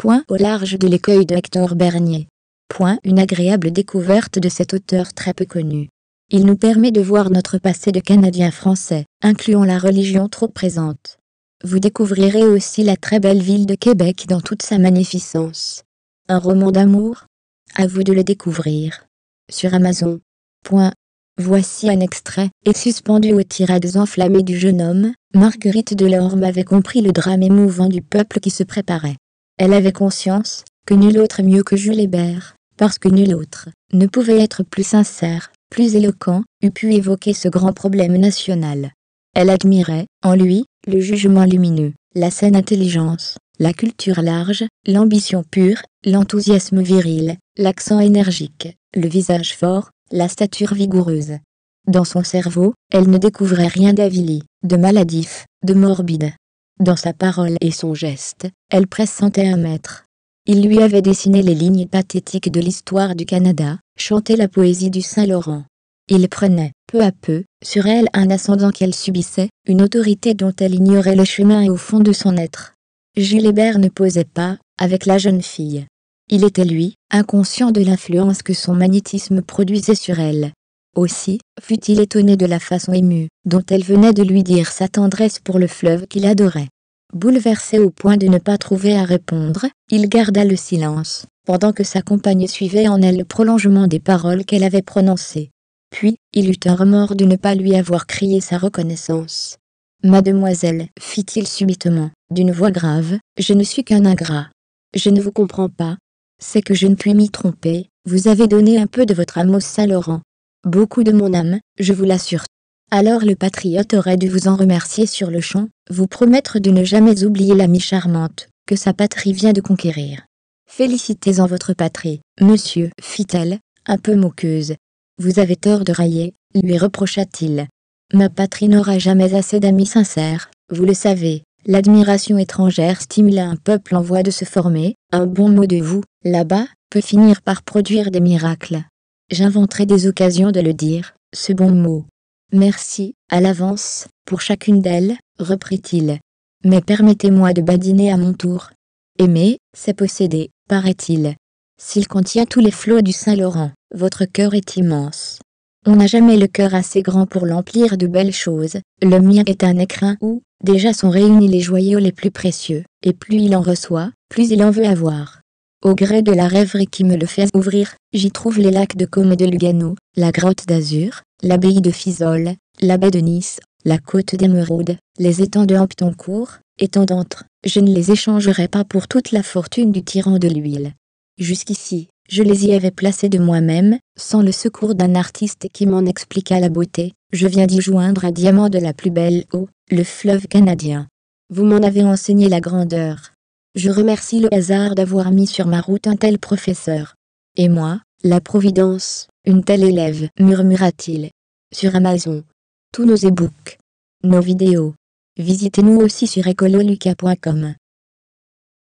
Au large de l'écueil de Hector Bernier. Une agréable découverte de cet auteur très peu connu. Il nous permet de voir notre passé de Canadien français, incluant la religion trop présente. Vous découvrirez aussi la très belle ville de Québec dans toute sa magnificence. Un roman d'amour? À vous de le découvrir. Sur Amazon. Voici un extrait, et suspendu aux tirades enflammées du jeune homme, Marguerite Delorme avait compris le drame émouvant du peuple qui se préparait. Elle avait conscience que nul autre mieux que Jules Hébert, parce que nul autre ne pouvait être plus sincère, plus éloquent, eût pu évoquer ce grand problème national. Elle admirait, en lui, le jugement lumineux, la saine intelligence, la culture large, l'ambition pure, l'enthousiasme viril, l'accent énergique, le visage fort, la stature vigoureuse. Dans son cerveau, elle ne découvrait rien d'avili, de maladif, de morbide. Dans sa parole et son geste, elle pressentait un maître. Il lui avait dessiné les lignes pathétiques de l'histoire du Canada, chanté la poésie du Saint-Laurent. Il prenait, peu à peu, sur elle un ascendant qu'elle subissait, une autorité dont elle ignorait le chemin et au fond de son être. Jules Hébert ne posait pas, avec la jeune fille. Il était lui, inconscient de l'influence que son magnétisme produisait sur elle. Aussi, fut-il étonné de la façon émue, dont elle venait de lui dire sa tendresse pour le fleuve qu'il adorait. Bouleversé au point de ne pas trouver à répondre, il garda le silence, pendant que sa compagne suivait en elle le prolongement des paroles qu'elle avait prononcées. Puis, il eut un remords de ne pas lui avoir crié sa reconnaissance. « Mademoiselle, fit-il subitement, d'une voix grave, je ne suis qu'un ingrat. Je ne vous comprends pas. C'est que je ne puis m'y tromper, vous avez donné un peu de votre âme au Saint-Laurent. Beaucoup de mon âme, je vous l'assure. Alors le patriote aurait dû vous en remercier sur le champ, vous promettre de ne jamais oublier l'amie charmante, que sa patrie vient de conquérir. Félicitez-en votre patrie, monsieur, fit-elle, un peu moqueuse. Vous avez tort de railler, lui reprocha-t-il. Ma patrie n'aura jamais assez d'amis sincères, vous le savez. L'admiration étrangère stimule un peuple en voie de se former, un bon mot de vous, là-bas, peut finir par produire des miracles. J'inventerai des occasions de le dire, ce bon mot. Merci, à l'avance, pour chacune d'elles, reprit-il. Mais permettez-moi de badiner à mon tour. Aimer, c'est posséder, paraît-il. S'il contient tous les flots du Saint-Laurent, votre cœur est immense. On n'a jamais le cœur assez grand pour l'emplir de belles choses, le mien est un écrin où, déjà sont réunis les joyaux les plus précieux, et plus il en reçoit, plus il en veut avoir. Au gré de la rêverie qui me le fait ouvrir, j'y trouve les lacs de Côme et de Lugano, la grotte d'Azur, l'abbaye de Fiesole, la baie de Nice, la côte d'Émeraude, les étangs de Hamptoncourt, et tant d'autres, je ne les échangerai pas pour toute la fortune du tyran de l'huile. Jusqu'ici, je les y avais placés de moi-même, sans le secours d'un artiste qui m'en expliquât la beauté, je viens d'y joindre un diamant de la plus belle eau, le fleuve canadien. Vous m'en avez enseigné la grandeur. Je remercie le hasard d'avoir mis sur ma route un tel professeur. Et moi, la Providence, une telle élève, murmura-t-il. Sur Amazon. Tous nos e-books. Nos vidéos. Visitez-nous aussi sur ecololuca.com.